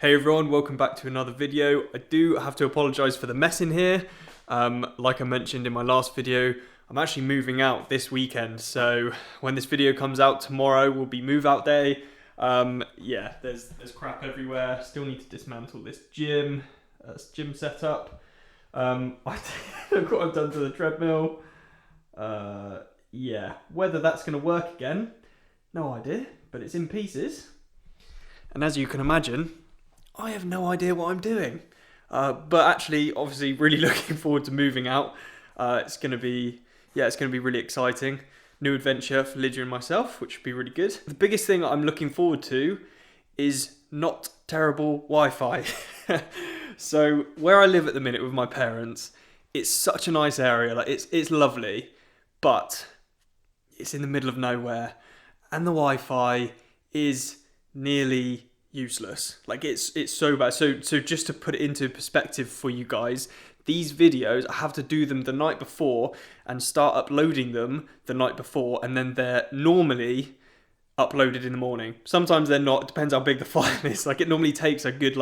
Hey everyone, welcome back to another video. I do have to apologise for the mess in here. Like I mentioned in my last video, I'm actually moving out this weekend. So when this video comes out tomorrow will be move out day. Yeah, there's crap everywhere. Still need to dismantle this gym setup. Look what I've done to the treadmill. Yeah, whether that's going to work again, no idea, but it's in pieces. And as you can imagine, I have no idea what I'm doing. But actually, obviously, really looking forward to moving out. It's going to be really exciting. New adventure for Lydia and myself, which should be really good. The biggest thing I'm looking forward to is not terrible Wi-Fi. So where I live at the minute with my parents, it's such a nice area. Like it's lovely, but it's in the middle of nowhere, and the Wi-Fi is nearly useless. Like it's so bad. So just to put it into perspective for you guys, these videos, I have to do them the night before and start uploading them the night before, and then they're normally uploaded in the morning. Sometimes they're not, it depends how big the file is. Like it normally takes a good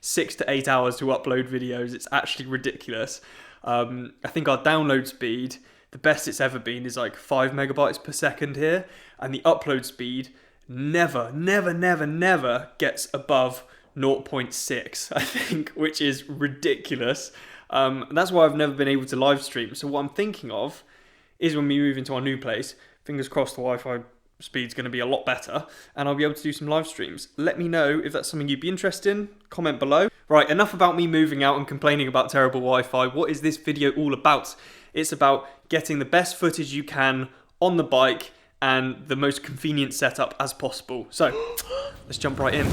6 to 8 hours to upload videos. It's actually ridiculous. I think our download speed, the best it's ever been, is 5 megabytes per second here, and the upload speed never gets above 0.6, I think, which is ridiculous. That's why I've never been able to live stream. So what I'm thinking of is when we move into our new place, fingers crossed the Wi-Fi speed's going to be a lot better and I'll be able to do some live streams. Let me know if that's something you'd be interested in. Comment below. Right, enough about me moving out and complaining about terrible Wi-Fi. What is this video all about? It's about getting the best footage you can on the bike and the most convenient setup as possible. So, let's jump right in.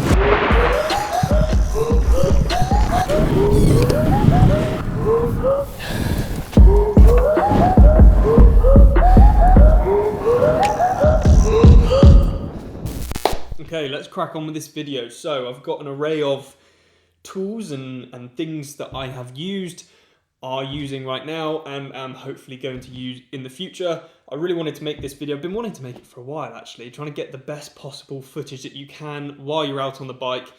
Okay, let's crack on with this video. So, I've got an array of tools and things that I have used, are using right now, and am hopefully going to use in the future. I really wanted to make this video. I've been wanting to make it for a while actually, trying to get the best possible footage that you can while you're out on the bike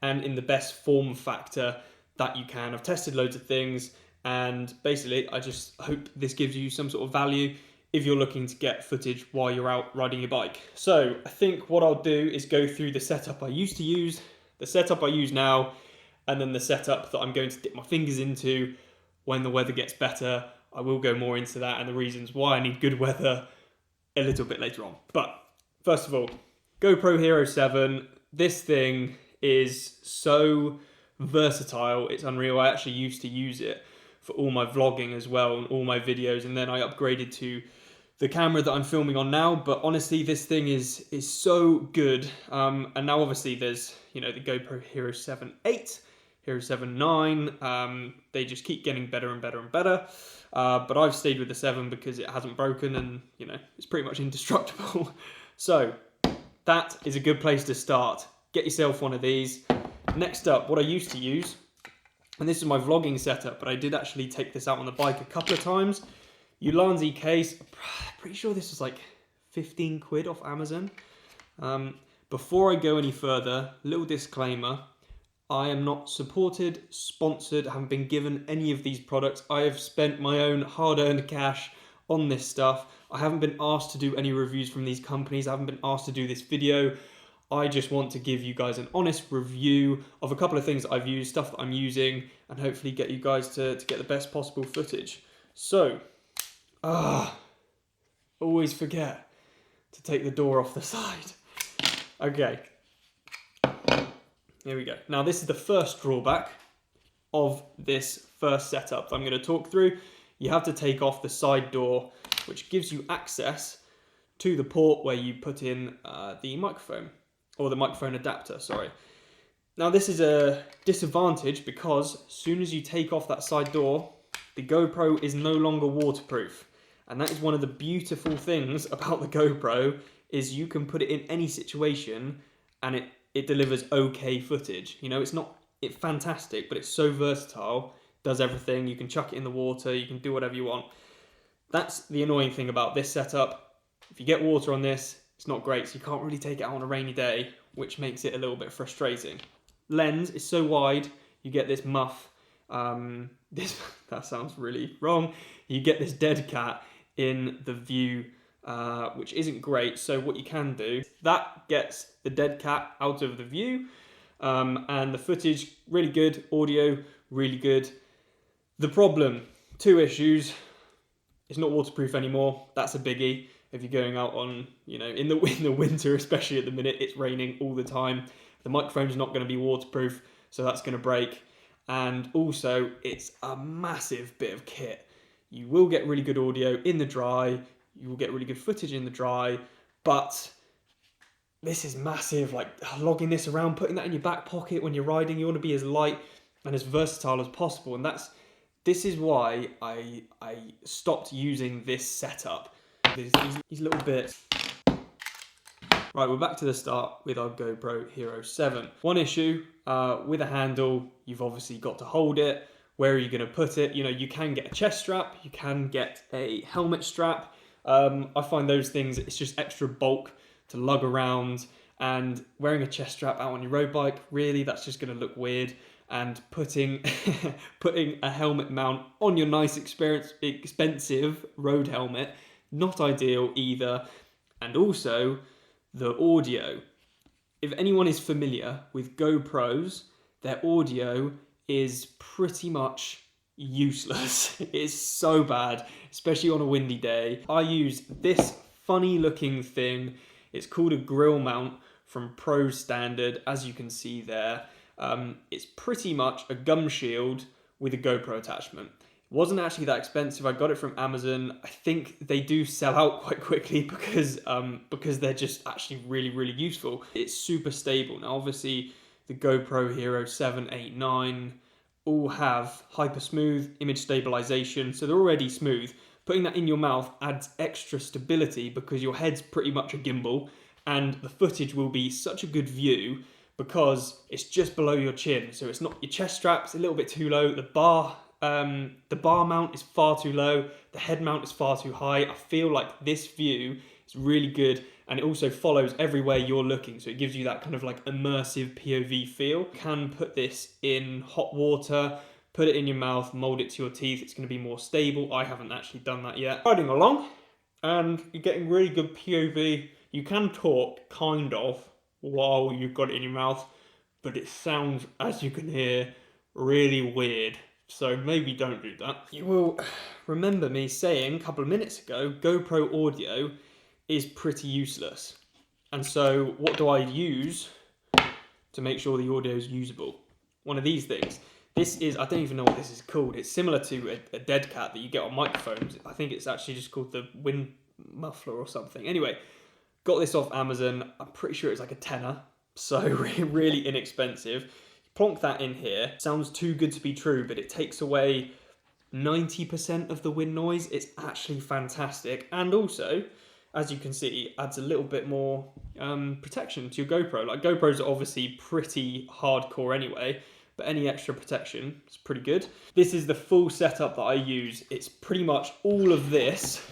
and in the best form factor that you can. I've tested loads of things, and basically I just hope this gives you some sort of value if you're looking to get footage while you're out riding your bike. So I think what I'll do is go through the setup I used to use, the setup I use now, and then the setup that I'm going to dip my fingers into when the weather gets better. I will go more into that and the reasons why I need good weather a little bit later on. But first of all, GoPro Hero 7. This thing is so versatile, it's unreal. I actually used to use it for all my vlogging as well and all my videos, and then I upgraded to the camera that I'm filming on now. But honestly, this thing is so good. And now obviously there's, the GoPro Hero 7 8, Hero 7 9, they just keep getting better and better and better. But I've stayed with the 7 because it hasn't broken and, it's pretty much indestructible. So that is a good place to start. Get yourself one of these. Next up, what I used to use, and this is my vlogging setup, but I did actually take this out on the bike a couple of times. Ulanzi case, pretty sure this was 15 quid off Amazon. Before I go any further, little disclaimer, I am not supported, sponsored, haven't been given any of these products. I have spent my own hard-earned cash on this stuff. I haven't been asked to do any reviews from these companies. I haven't been asked to do this video. I just want to give you guys an honest review of a couple of things that I've used, stuff that I'm using, and hopefully get you guys to get the best possible footage. So, always forget to take the door off the side. Okay. Here we go. Now this is the first drawback of this first setup that I'm going to talk through. You have to take off the side door, which gives you access to the port where you put in the microphone, or the microphone adapter, sorry. Now this is a disadvantage because as soon as you take off that side door, the GoPro is no longer waterproof. And that is one of the beautiful things about the GoPro, is you can put it in any situation and it delivers okay footage. It's not fantastic, but it's so versatile, does everything. You can chuck it in the water, you can do whatever you want. That's the annoying thing about this setup. If you get water on this, it's not great, so you can't really take it out on a rainy day, which makes it a little bit frustrating. lens is so wide, you get this muff. That sounds really wrong. You get this dead cat in the view, which isn't great. So what you can do, that gets the dead cat out of the view, and the footage really good, audio really good. The problem, 2 issues. It's not waterproof anymore. That's a biggie. If you're going out on, in the winter, especially at the minute, it's raining all the time. The microphone's not going to be waterproof, so that's going to break. And also, it's a massive bit of kit. You will get really good audio in the dry. You will get really good footage in the dry, but this is massive. Like, logging this around, putting that in your back pocket when you're riding, you want to be as light and as versatile as possible. And this is why I stopped using this setup. These little bits. Right, we're back to the start with our GoPro Hero 7. One issue with a handle, you've obviously got to hold it. Where are you going to put it? You can get a chest strap, you can get a helmet strap. I find those things, it's just extra bulk to lug around, and wearing a chest strap out on your road bike, really, that's just going to look weird. And putting a helmet mount on your nice, expensive road helmet, not ideal either. And also, the audio. If anyone is familiar with GoPros, their audio is pretty much useless. It is so bad, especially on a windy day. I use this funny looking thing. It's called a grill mount from Pro Standard, as you can see there. It's pretty much a gum shield with a GoPro attachment. It wasn't actually that expensive. I got it from Amazon. I think they do sell out quite quickly because they're just actually really, really useful. It's super stable. Now, obviously, the GoPro Hero 7, 8, 9 all have hyper smooth image stabilization, so they're already smooth. Putting that in your mouth adds extra stability because your head's pretty much a gimbal, and the footage will be such a good view because it's just below your chin, so it's not your chest strap's a little bit too low. The bar mount is far too low. The head mount is far too high. I feel like this view is really good, and it also follows everywhere you're looking, so it gives you that kind of like immersive POV feel. You can put this in hot water, put it in your mouth, mold it to your teeth. It's going to be more stable. I haven't actually done that yet. Riding along, and you're getting really good POV. You can talk, kind of, while you've got it in your mouth, but it sounds, as you can hear, really weird. So maybe don't do that. You will remember me saying a couple of minutes ago, GoPro audio is pretty useless. And so what do I use to make sure the audio is usable? One of these things. This is, I don't even know what this is called. It's similar to a dead cat that you get on microphones. I think it's actually just called the wind muffler or something. Anyway, got this off Amazon. I'm pretty sure it's like a tenner, so really inexpensive. Plonk that in here. Sounds too good to be true, but it takes away 90% of the wind noise. It's actually fantastic. And also, as you can see, adds a little bit more protection to your GoPro. Like, GoPros are obviously pretty hardcore anyway, but any extra protection is pretty good. This is the full setup that I use. It's pretty much all of this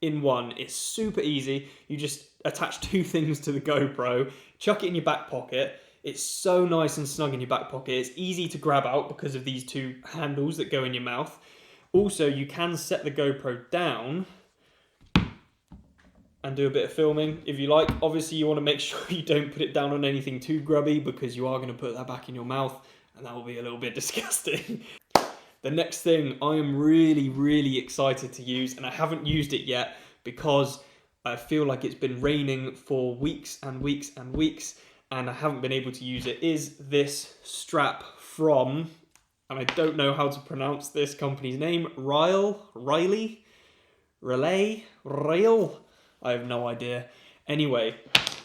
in one. It's super easy. You just attach 2 things to the GoPro, chuck it in your back pocket. It's so nice and snug in your back pocket. It's easy to grab out because of these 2 handles that go in your mouth. Also, you can set the GoPro down and do a bit of filming if you like. Obviously, you want to make sure you don't put it down on anything too grubby because you are going to put that back in your mouth and that will be a little bit disgusting. The next thing I am really, really excited to use, and I haven't used it yet because I feel like it's been raining for weeks and weeks and weeks, and I haven't been able to use it, is this strap from, and I don't know how to pronounce this company's name, Riley? I have no idea. Anyway,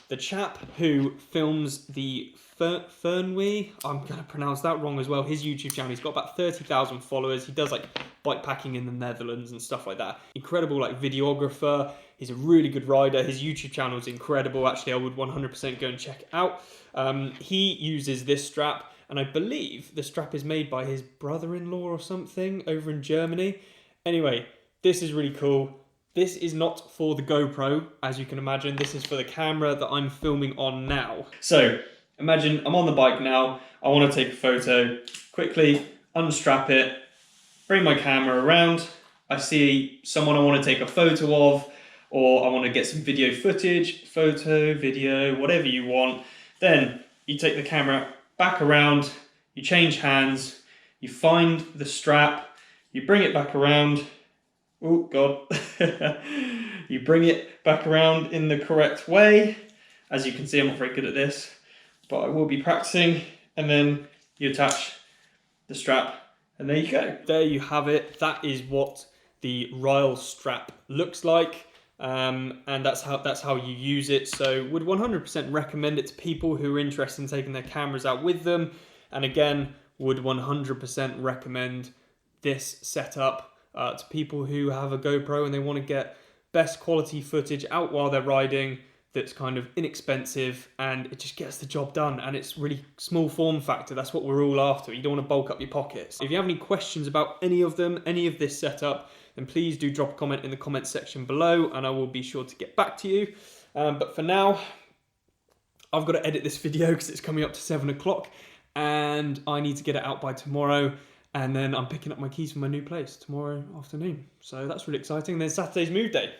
the chap who films the Fernweh, I'm going to pronounce that wrong as well, his YouTube channel, he's got about 30,000 followers. He does like bike packing in the Netherlands and stuff like that. Incredible like videographer. He's a really good rider. His YouTube channel is incredible. Actually, I would 100% go and check it out. He uses this strap, and I believe the strap is made by his brother-in-law or something over in Germany. Anyway, this is really cool. This is not for the GoPro, as you can imagine. This is for the camera that I'm filming on now. So, Imagine I'm on the bike now, I want to take a photo, quickly unstrap it, bring my camera around, I see someone I want to take a photo of, or I want to get some video footage, photo, video, whatever you want. Then you take the camera back around, you change hands, you find the strap, you bring it back around. Oh God. You bring it back around in the correct way. As you can see, I'm not very good at this, but I will be practicing. And then you attach the strap, and there you go. There you have it. That is what the Ryle strap looks like. And that's how you use it. So would 100% recommend it to people who are interested in taking their cameras out with them. And again, would 100% recommend this setup to people who have a GoPro and they want to get best quality footage out while they're riding, that's kind of inexpensive and it just gets the job done, and it's really small form factor. That's what we're all after. You don't want to bulk up your pockets. If you have any questions about any of them, any of this setup, then please do drop a comment in the comments section below and I will be sure to get back to you. But for now, I've got to edit this video because it's coming up to 7 o'clock and I need to get it out by tomorrow. And then I'm picking up my keys for my new place tomorrow afternoon. So that's really exciting. And then Saturday's move day.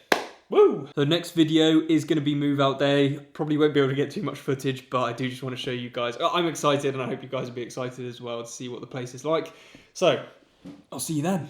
Woo! So next video is going to be move out day. Probably won't be able to get too much footage, but I do just want to show you guys. I'm excited and I hope you guys will be excited as well to see what the place is like. So I'll see you then.